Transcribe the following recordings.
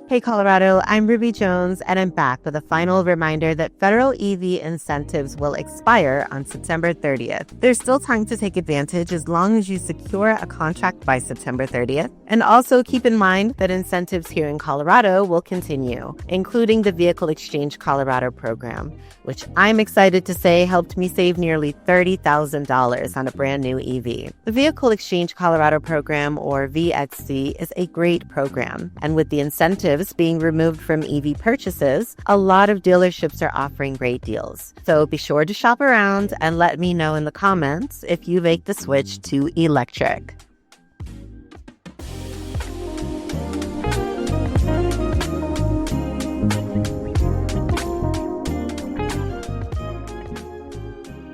Hey Colorado, I'm Ruby Jones, and I'm back with a final reminder that federal EV incentives will expire on September 30th. There's still time to take advantage as long as you secure a contract by September 30th. And also keep in mind that incentives here in Colorado will continue, including the Vehicle Exchange Colorado program, which I'm excited to say helped me save nearly $30,000 on a brand new EV. The Vehicle Exchange Colorado program, or VXC, is a great program, and with the incentives being removed from EV purchases, a lot of dealerships are offering great deals. So be sure to shop around and let me know in the comments if you make the switch to electric.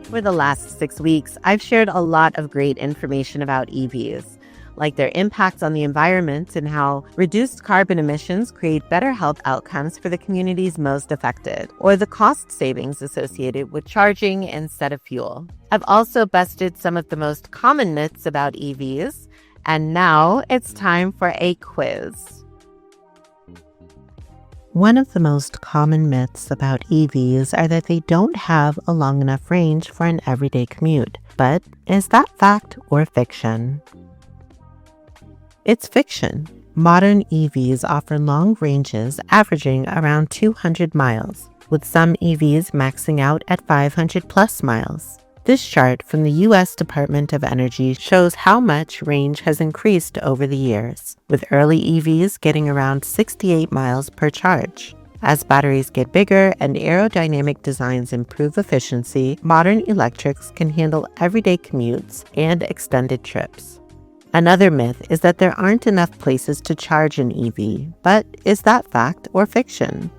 For the last 6 weeks, I've shared a lot of great information about EVs, like their impacts on the environment and how reduced carbon emissions create better health outcomes for the communities most affected, or the cost savings associated with charging instead of fuel. I've also busted some of the most common myths about EVs, and now it's time for a quiz. One of the most common myths about EVs are that they don't have a long enough range for an everyday commute. But is that fact or fiction? It's fiction. Modern EVs offer long ranges averaging around 200 miles, with some EVs maxing out at 500 plus miles. This chart from the U.S. Department of Energy shows how much range has increased over the years, with early EVs getting around 68 miles per charge. As batteries get bigger and aerodynamic designs improve efficiency, modern electrics can handle everyday commutes and extended trips. Another myth is that there aren't enough places to charge an EV, but is that fact or fiction?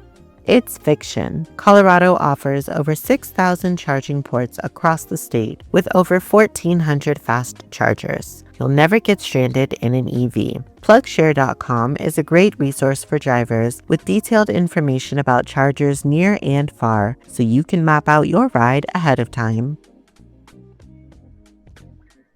It's fiction. Colorado offers over 6,000 charging ports across the state with over 1,400 fast chargers. You'll never get stranded in an EV. Plugshare.com is a great resource for drivers with detailed information about chargers near and far, so you can map out your ride ahead of time.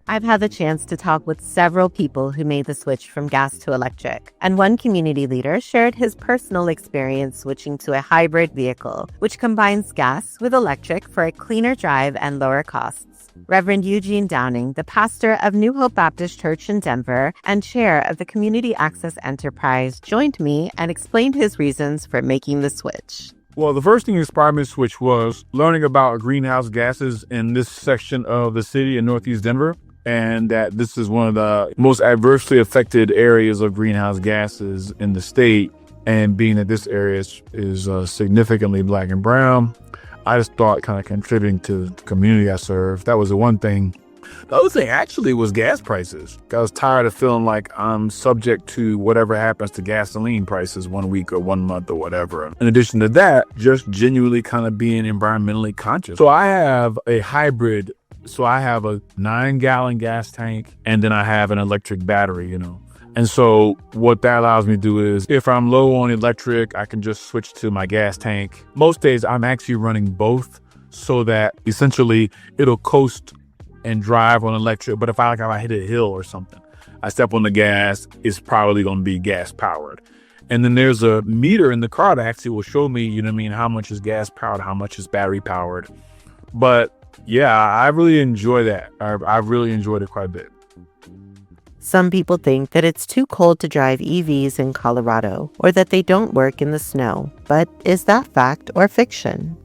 I've had the chance to talk with several people who made the switch from gas to electric, and one community leader shared his personal experience switching to a hybrid vehicle, which combines gas with electric for a cleaner drive and lower costs. Reverend Eugene Downing, the pastor of New Hope Baptist Church in Denver and chair of the Community Access Enterprise, joined me and explained his reasons for making the switch. Well, the first thing that inspired me to switch was learning about greenhouse gases in this section of the city in Northeast Denver, and that this is one of the most adversely affected areas of greenhouse gases in the state. And being that this area is significantly Black and brown, I just thought kind of contributing to the community I serve. That was the one thing. The other thing actually was gas prices. I was tired of feeling like I'm subject to whatever happens to gasoline prices 1 week or 1 month or whatever. In addition to that, just genuinely kind of being environmentally conscious. So I have a hybrid. So I have a 9-gallon gas tank, and then I have an electric battery, And so what that allows me to do is if I'm low on electric, I can just switch to my gas tank. Most days I'm actually running both so that essentially it'll coast and drive on electric. But if I hit a hill or something, I step on the gas, it's probably going to be gas powered. And then there's a meter in the car that actually will show me, how much is gas powered, how much is battery powered. But yeah, I really enjoy that. I've really enjoyed it quite a bit. Some people think that it's too cold to drive EVs in Colorado, or that they don't work in the snow. But is that fact or fiction?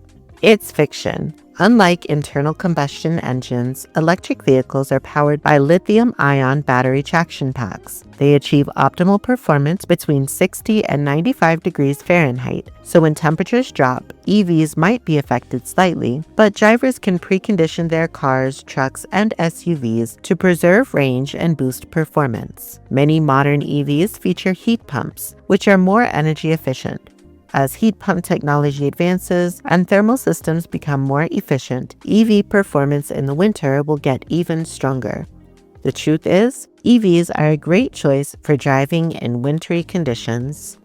It's fiction. Unlike internal combustion engines, electric vehicles are powered by lithium-ion battery traction packs. They achieve optimal performance between 60 and 95 degrees Fahrenheit, so when temperatures drop, EVs might be affected slightly, but drivers can precondition their cars, trucks, and SUVs to preserve range and boost performance. Many modern EVs feature heat pumps, which are more energy efficient. As heat pump technology advances and thermal systems become more efficient, EV performance in the winter will get even stronger. The truth is, EVs are a great choice for driving in wintry conditions.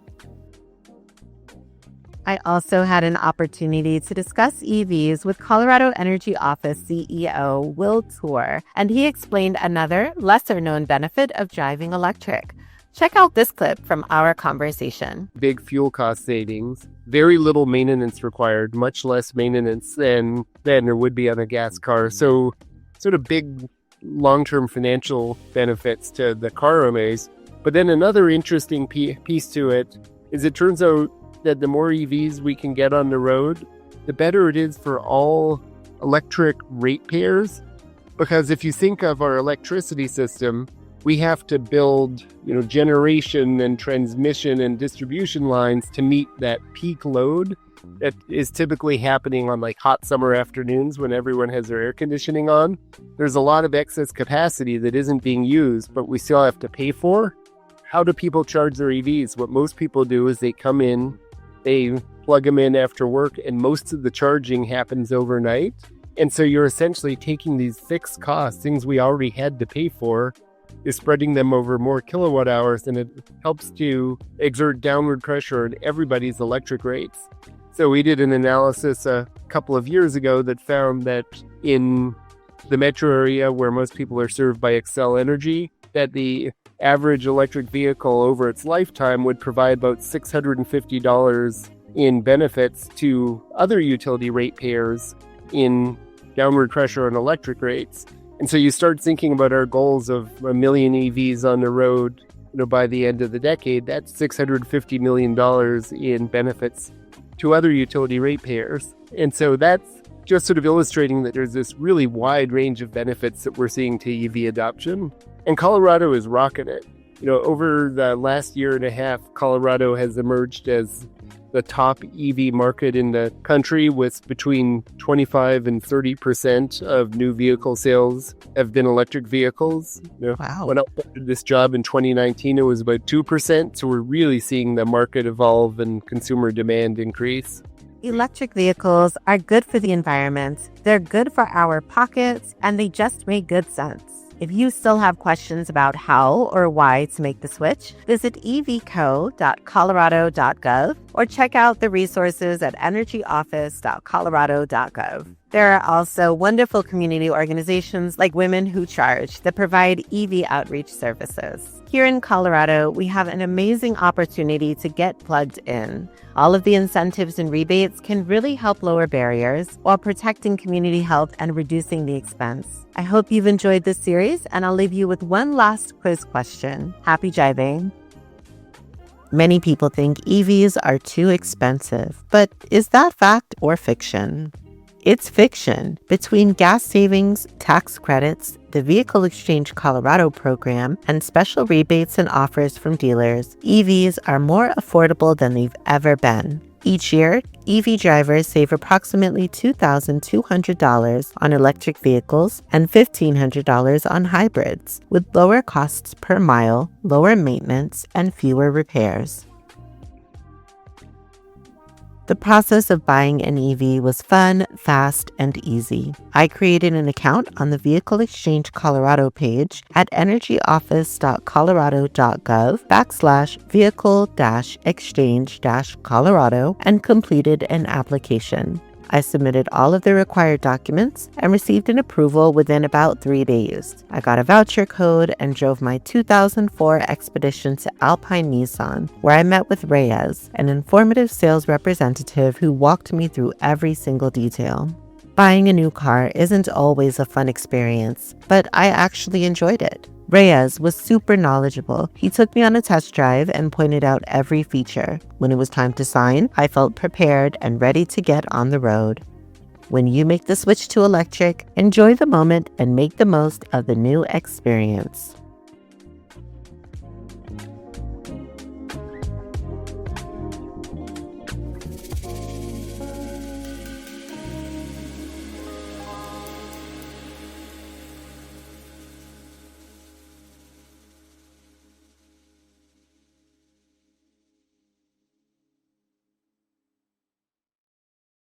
I also had an opportunity to discuss EVs with Colorado Energy Office CEO Will Tour, and he explained another, lesser-known benefit of driving electric. Check out this clip from our conversation. Big fuel cost savings, very little maintenance required, much less maintenance than there would be on a gas car. So sort of big long-term financial benefits to the car owners. But then another interesting piece to it is it turns out that the more EVs we can get on the road, the better it is for all electric ratepayers. Because if you think of our electricity system, we have to build, generation and transmission and distribution lines to meet that peak load that is typically happening on like hot summer afternoons when everyone has their air conditioning on. There's a lot of excess capacity that isn't being used, but we still have to pay for. How do people charge their EVs? What most people do is they come in, they plug them in after work, and most of the charging happens overnight. And so you're essentially taking these fixed costs, things we already had to pay for, is spreading them over more kilowatt hours, and it helps to exert downward pressure on everybody's electric rates. So we did an analysis a couple of years ago that found that in the metro area where most people are served by Xcel Energy, that the average electric vehicle over its lifetime would provide about $650 in benefits to other utility ratepayers in downward pressure on electric rates. And so you start thinking about our goals of 1 million EVs on the road, by the end of the decade. That's $650 million in benefits to other utility ratepayers. And so that's just sort of illustrating that there's this really wide range of benefits that we're seeing to EV adoption. And Colorado is rocking it. Over the last year and a half, Colorado has emerged as the top EV market in the country, with between 25 and 30% of new vehicle sales have been electric vehicles. Wow. When I started this job in 2019, it was about 2%. So we're really seeing the market evolve and consumer demand increase. Electric vehicles are good for the environment, they're good for our pockets, and they just make good sense. If you still have questions about how or why to make the switch, visit evco.colorado.gov or check out the resources at energyoffice.colorado.gov. There are also wonderful community organizations like Women Who Charge that provide EV outreach services. Here in Colorado, we have an amazing opportunity to get plugged in. All of the incentives and rebates can really help lower barriers while protecting community health and reducing the expense. I hope you've enjoyed this series, and I'll leave you with one last quiz question. Happy driving. Many people think EVs are too expensive, but is that fact or fiction? It's fiction. Between gas savings, tax credits, the Vehicle Exchange Colorado program, and special rebates and offers from dealers, EVs are more affordable than they've ever been. Each year, EV drivers save approximately $2,200 on electric vehicles and $1,500 on hybrids, with lower costs per mile, lower maintenance, and fewer repairs. The process of buying an EV was fun, fast, and easy. I created an account on the Vehicle Exchange Colorado page at energyoffice.colorado.gov/vehicle-exchange-colorado and completed an application. I submitted all of the required documents and received an approval within about 3 days. I got a voucher code and drove my 2004 Expedition to Alpine Nissan, where I met with Reyes, an informative sales representative who walked me through every single detail. Buying a new car isn't always a fun experience, but I actually enjoyed it. Reyes was super knowledgeable. He took me on a test drive and pointed out every feature. When it was time to sign, I felt prepared and ready to get on the road. When you make the switch to electric, enjoy the moment and make the most of the new experience.